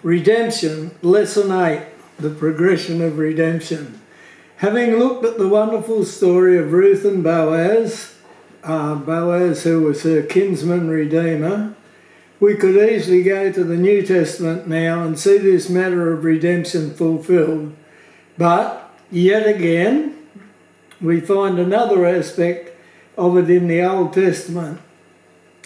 Redemption, Lesson 8, the progression of redemption. Having looked at the wonderful story of Ruth and Boaz, Boaz who was her kinsman redeemer, we could easily go to the New Testament now and see this matter of redemption fulfilled. But yet again, we find another aspect of it in the Old Testament.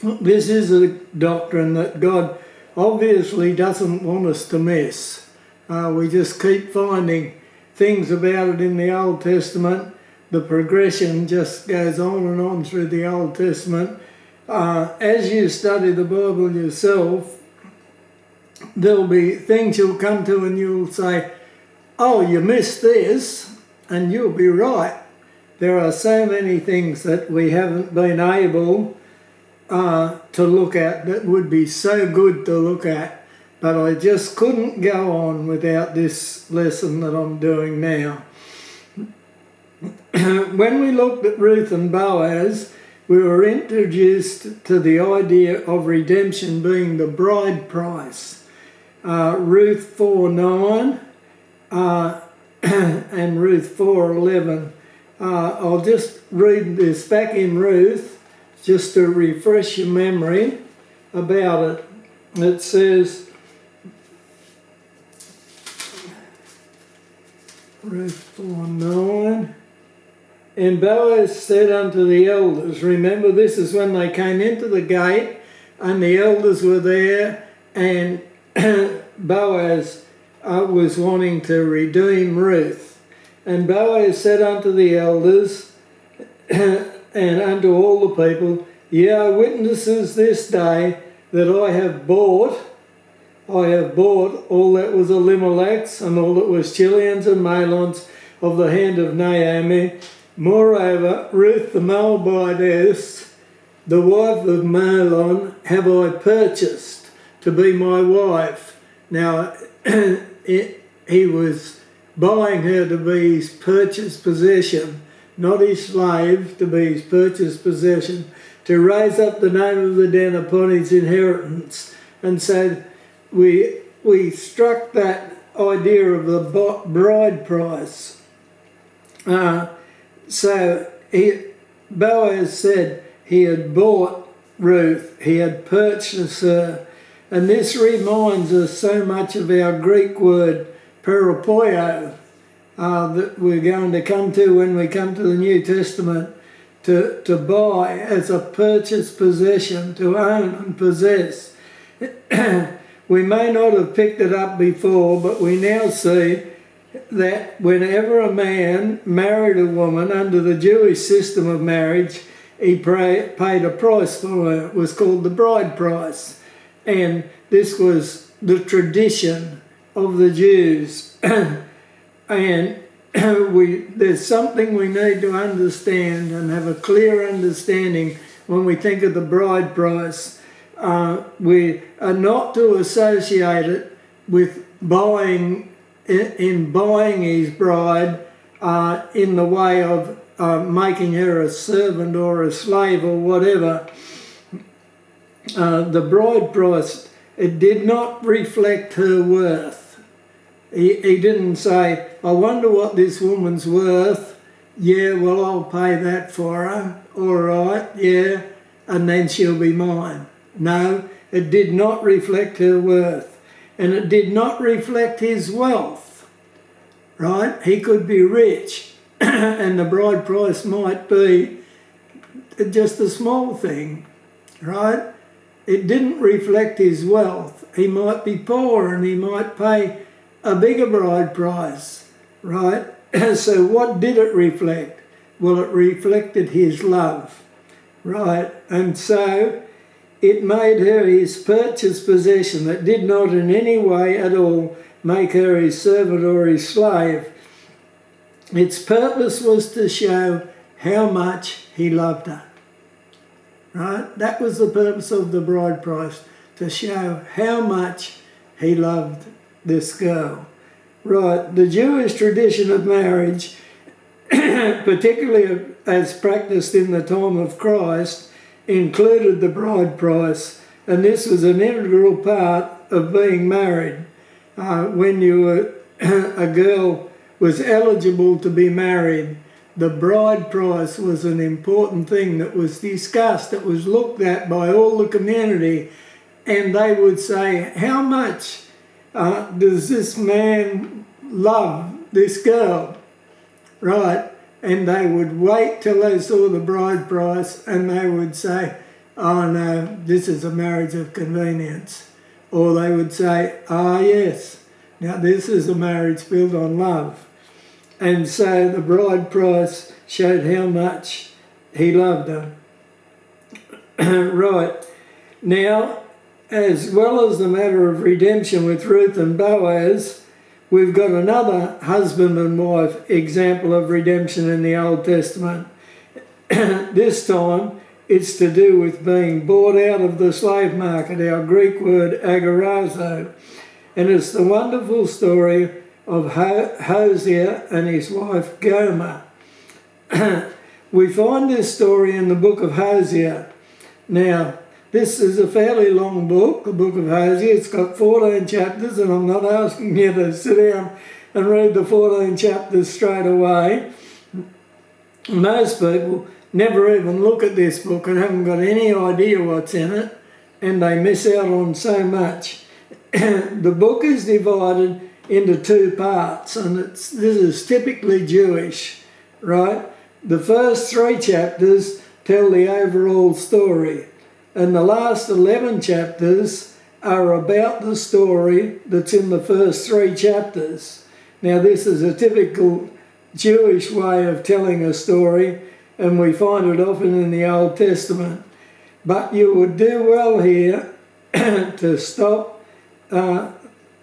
This is a doctrine that God obviously doesn't want us to miss. We just keep finding things about it in the Old Testament. The progression just goes on and on through the Old Testament. As you study the Bible yourself, there'll be things you'll come to and you'll say, oh, you missed this, and you'll be right. There are so many things that we haven't been able to look at that would be so good to look at, but I just couldn't go on without this lesson that I'm doing now. When we looked at Ruth and Boaz, we were introduced to the idea of redemption being the bride price. Ruth 4:9 and Ruth 4:11. I'll just read this back in Ruth, just to refresh your memory about it. It says, Ruth 4:9, and Boaz said unto the elders, remember this is when they came into the gate and the elders were there, and Boaz was wanting to redeem Ruth. And Boaz said unto the elders and unto all the people, ye are witnesses this day that I have bought all that was Elimelech's and all that was Chilion's and Mahlon's of the hand of Naomi. Moreover, Ruth the Moabitess, the wife of Mahlon, have I purchased to be my wife. Now, he was buying her to be his purchased possession, not his slave, to be his purchased possession, to raise up the name of the den upon his inheritance. And so we struck that idea of the bride price. So Boaz said he had bought Ruth, he had purchased her, and this reminds us so much of our Greek word parapoio that we're going to come to when we come to the New Testament, to buy as a purchased possession, to own and possess. We may not have picked it up before, but we now see that whenever a man married a woman under the Jewish system of marriage, he paid a price for her. It was called the bride price. And this was the tradition of the Jews. And there's something we need to understand and have a clear understanding when we think of the bride price. We are not to associate it with buying his bride in the way of making her a servant or a slave or whatever. The bride price, it did not reflect her worth. He didn't say, I wonder what this woman's worth. Yeah, well, I'll pay that for her. All right, yeah, and then she'll be mine. No, it did not reflect her worth. And it did not reflect his wealth, right? He could be rich and the bride price might be just a small thing, right? It didn't reflect his wealth. He might be poor and he might pay a bigger bride price, right? So what did it reflect? Well, it reflected his love, right? And so it made her his purchased possession. That did not in any way at all make her his servant or his slave. Its purpose was to show how much he loved her. Right? That was the purpose of the bride price, to show how much he loved this girl. Right, the Jewish tradition of marriage, particularly as practiced in the time of Christ, included the bride price, and this was an integral part of being married. when you were a girl was eligible to be married, the bride price was an important thing that was discussed. It was looked at by all the community, and they would say, how much does this man love this girl? Right? And they would wait till they saw the bride price, and they would say, oh no, this is a marriage of convenience. Or they would say, ah yes, now this is a marriage built on love. And so the bride price showed how much he loved her. Right. Now, as well as the matter of redemption with Ruth and Boaz, we've got another husband and wife example of redemption in the Old Testament. This time it's to do with being bought out of the slave market, our Greek word agorazo. And it's the wonderful story of Hosea and his wife Gomer. We find this story in the book of Hosea. Now, this is a fairly long book, the book of Hosea. It's got 14 chapters, and I'm not asking you to sit down and read the 14 chapters straight away. Most people never even look at this book and haven't got any idea what's in it, and they miss out on so much. The book is divided into two parts, and this is typically Jewish, right? The first 3 chapters tell the overall story, and the last 11 chapters are about the story that's in the first 3 chapters. Now, this is a typical Jewish way of telling a story, and we find it often in the Old Testament. But you would do well here to stop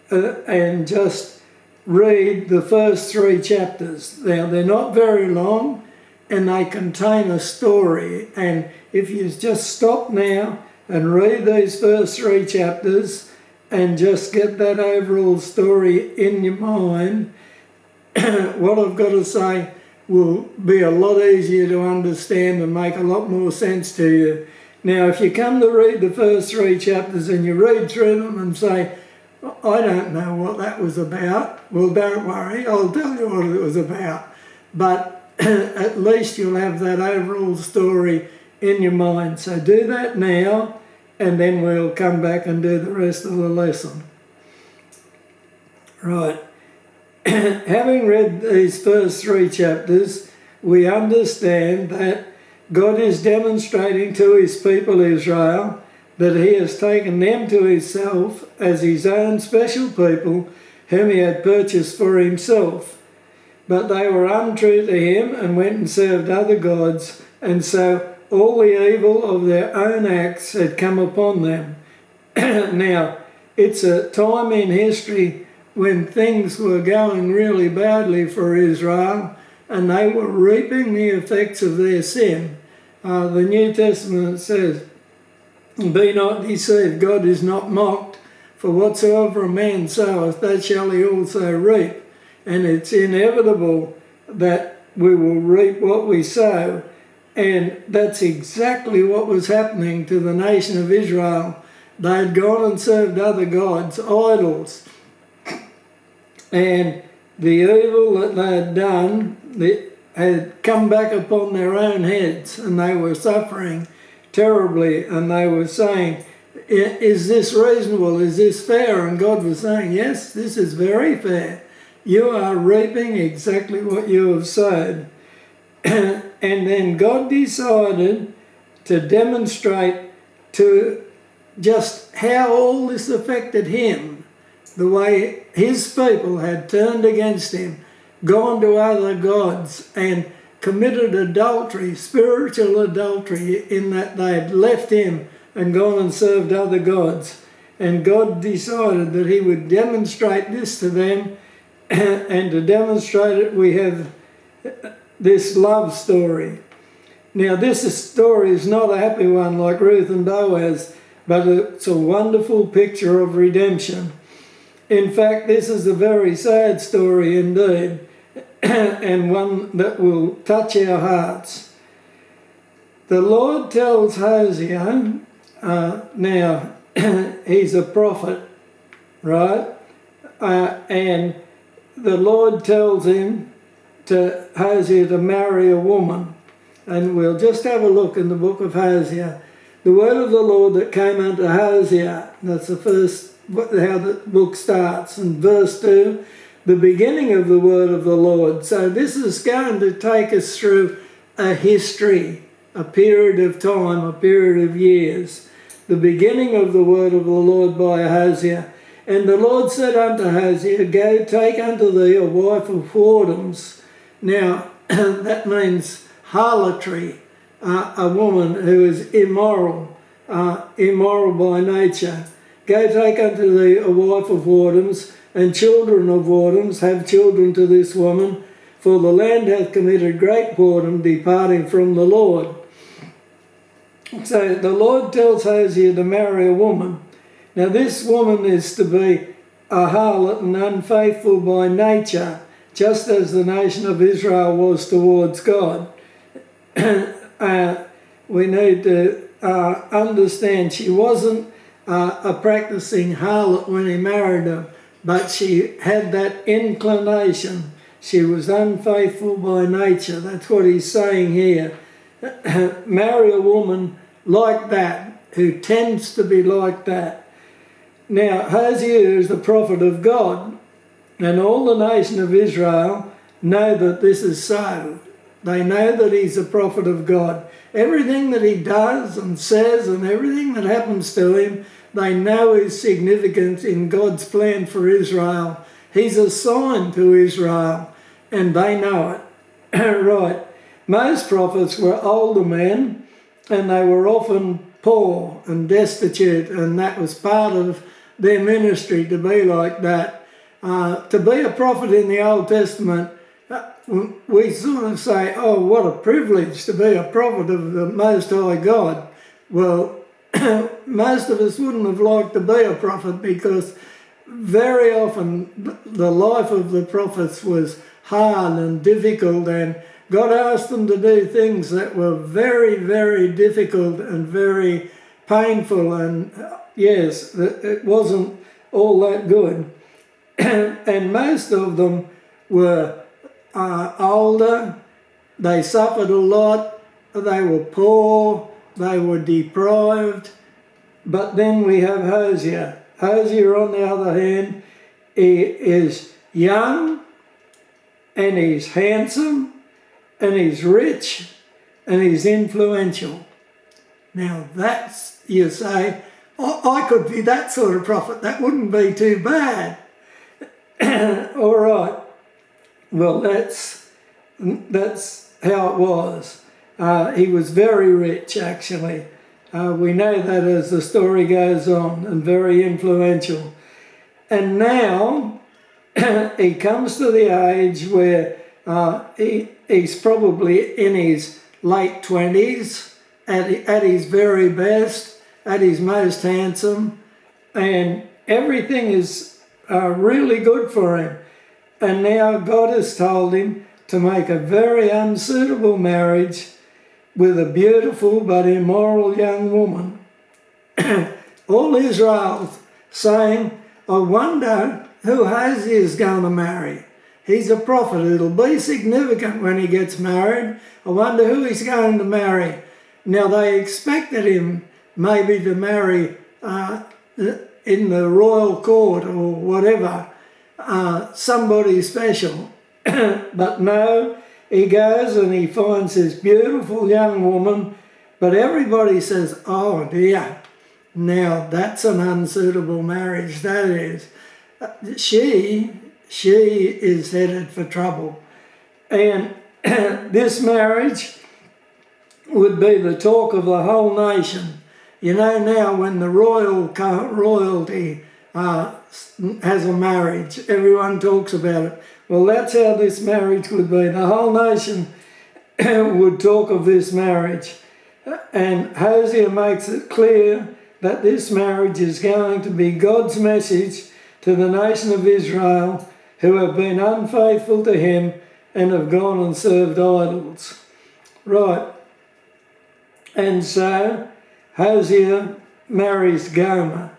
and just read the first 3 chapters. Now, they're not very long, and they contain a story. And if you just stop now and read these first 3 chapters and just get that overall story in your mind, what I've got to say will be a lot easier to understand and make a lot more sense to you. Now, if you come to read the first 3 chapters and you read through them and say, I don't know what that was about, well, don't worry, I'll tell you what it was about. But at least you'll have that overall story in your mind. So do that now, and then we'll come back and do the rest of the lesson. Right. Having read these first 3 chapters, we understand that God is demonstrating to his people Israel that he has taken them to himself as his own special people whom he had purchased for himself. But they were untrue to him and went and served other gods, and so all the evil of their own acts had come upon them. Now, it's a time in history when things were going really badly for Israel, and they were reaping the effects of their sin. The New Testament says, be not deceived, God is not mocked, for whatsoever a man soweth, that shall he also reap. And it's inevitable that we will reap what we sow. And that's exactly what was happening to the nation of Israel. They had gone and served other gods, idols. And the evil that they had done had come back upon their own heads, and they were suffering terribly. And they were saying, is this reasonable? Is this fair? And God was saying, yes, this is very fair. You are reaping exactly what you have sowed. And then God decided to demonstrate to just how all this affected him, the way his people had turned against him, gone to other gods and committed adultery, spiritual adultery, in that they had left him and gone and served other gods. And God decided that he would demonstrate this to them. And to demonstrate it, we have this love story. Now, this story is not a happy one like Ruth and Boaz, but it's a wonderful picture of redemption. In fact, this is a very sad story indeed, and one that will touch our hearts. The Lord tells Hosea, now, he's a prophet, right? and the Lord tells him, to Hosea, to marry a woman. And we'll just have a look in the book of Hosea. The word of the Lord that came unto Hosea, that's the first, how the book starts, in verse 2, the beginning of the word of the Lord. So this is going to take us through a history, a period of time, a period of years. The beginning of the word of the Lord by Hosea. And the Lord said unto Hosea, Go, take unto thee a wife of whoredoms. Now, that means harlotry, a woman who is immoral by nature. Go, take unto thee a wife of whoredoms, and children of whoredoms, have children to this woman, for the land hath committed great whoredom, departing from the Lord. So the Lord tells Hosea to marry a woman. Now this woman is to be a harlot and unfaithful by nature, just as the nation of Israel was towards God. We need to understand she wasn't a practicing harlot when he married her, but she had that inclination. She was unfaithful by nature. That's what he's saying here. Marry a woman like that, who tends to be like that. Now, Hosea is the prophet of God, and all the nation of Israel know that this is so. They know that he's a prophet of God. Everything that he does and says and everything that happens to him, they know his significance in God's plan for Israel. He's a sign to Israel, and they know it. Right. Most prophets were older men, and they were often poor and destitute, and that was part of their ministry, to be like that. To be a prophet in the Old Testament, we sort of say, oh, what a privilege to be a prophet of the Most High God. Well, most of us wouldn't have liked to be a prophet, because very often the life of the prophets was hard and difficult, and God asked them to do things that were very, very difficult and very painful, and yes, it wasn't all that good. And most of them were older, they suffered a lot, they were poor, they were deprived. But then we have Hosea. Hosea, on the other hand, he is young, and he's handsome, and he's rich, and he's influential. Now that's, you say, I could be that sort of prophet, that wouldn't be too bad. All right. Well, that's how it was. He was very rich, actually. We know that as the story goes on, and very influential. And now he comes to the age where he's probably in his late 20s, at his very best, at his most handsome, and everything is really good for him. And now God has told him to make a very unsuitable marriage with a beautiful but immoral young woman. All Israel's saying, I wonder who Hosea is going to marry. He's a prophet. It'll be significant when he gets married. I wonder who he's going to marry. Now, they expected him maybe to marry in the royal court or whatever, somebody special. But no, he goes and he finds this beautiful young woman, but everybody says, oh dear, now that's an unsuitable marriage, that is. She is headed for trouble. And this marriage would be the talk of the whole nation. You know, now when the royalty has a marriage, everyone talks about it. Well, that's how this marriage would be. The whole nation would talk of this marriage. And Hosea makes it clear that this marriage is going to be God's message to the nation of Israel, who have been unfaithful to him and have gone and served idols. Right. And so Hosea marries Gomer.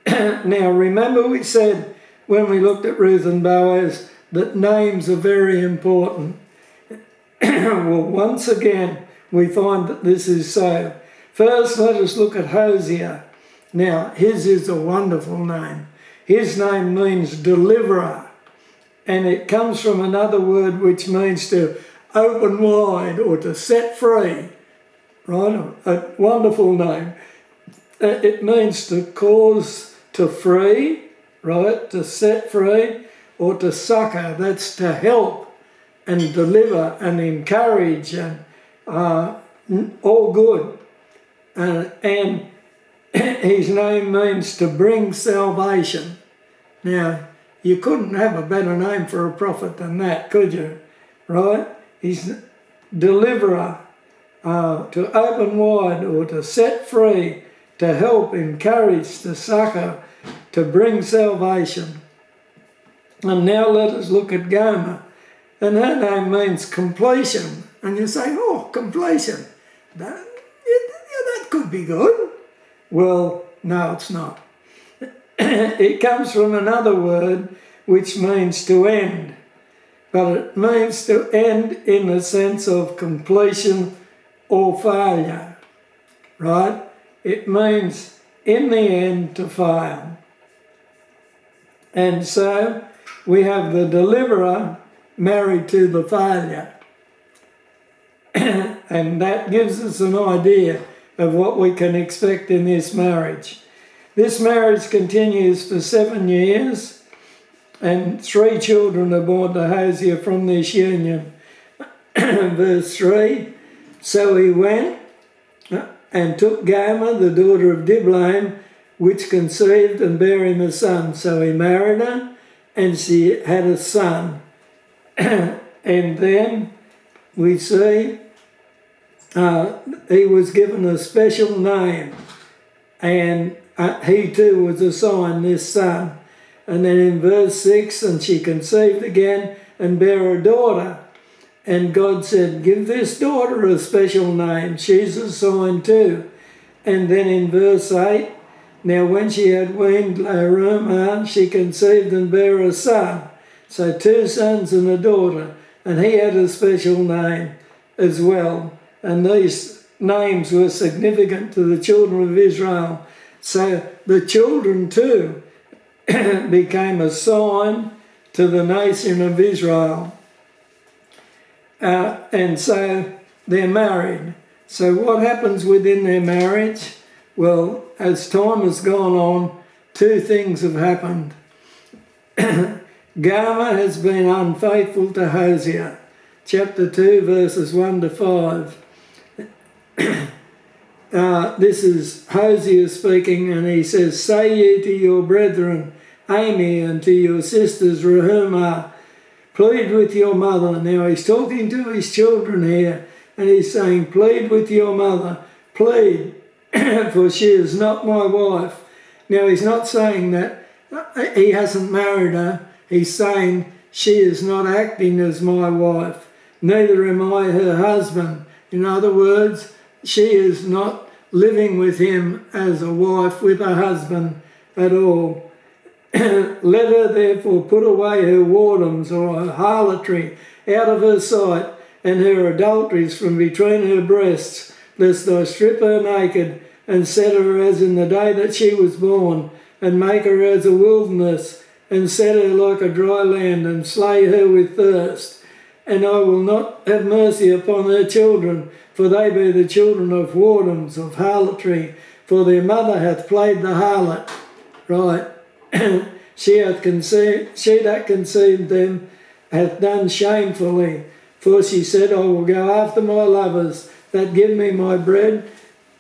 Now remember, we said when we looked at Ruth and Boaz, that names are very important. Well, once again, we find that this is so. First, let us look at Hosea. Now, his is a wonderful name. His name means deliverer, and it comes from another word which means to open wide or to set free. Right? A wonderful name. It means to cause to free, right? To set free, or to succour. That's to help and deliver and encourage and all good. And his name means to bring salvation. Now, you couldn't have a better name for a prophet than that, could you? Right? He's deliverer, to open wide or to set free, to help, encourage, to succour, to bring salvation. And now let us look at Gomer. And her name means completion. And you say, oh, completion. That could be good. Well, no, it's not. It comes from another word which means to end. But it means to end in the sense of completion or failure. Right? It means in the end to fail. And so we have the deliverer married to the failure. And that gives us an idea of what we can expect in this marriage. This marriage continues for 7 years, and 3 children are born to Hosea from this union. Verse 3, so he went and took Gomer, the daughter of Diblaim, which conceived and bare him a son. So he married her, and she had a son. And then we see he was given a special name, and he too was assigned this son. And then in verse 6, and she conceived again and bare a daughter. And God said, give this daughter a special name. She's assigned too. And then in verse 8, now when she had weaned Lo-ruhamah, she conceived and bare a son. So 2 sons and a daughter. And he had a special name as well. And these names were significant to the children of Israel. So the children too became a sign to the nation of Israel. And so they're married. So what happens within their marriage? Well, as time has gone on, 2 things have happened. Gomer has been unfaithful to Hosea. Chapter 2, verses 1 to 5. This is Hosea speaking, and he says, say ye to your brethren, Amy, and to your sisters, Ruhamah, plead with your mother. Now he's talking to his children here, and he's saying, plead with your mother, plead, for she is not my wife. Now he's not saying that he hasn't married her. He's saying she is not acting as my wife, neither am I her husband. In other words, she is not living with him as a wife with a husband at all. Let her therefore put away her whoredoms or her harlotry out of her sight, and her adulteries from between her breasts, lest I strip her naked, and set her as in the day that she was born, and make her as a wilderness, and set her like a dry land, and slay her with thirst. And I will not have mercy upon her children, for they be the children of whoredoms, of harlotry, for their mother hath played the harlot. Right. She that conceived them hath done shamefully. For she said, I will go after my lovers that give me my bread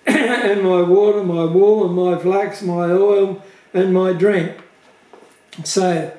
and my water, my wool and my flax, my oil and my drink. So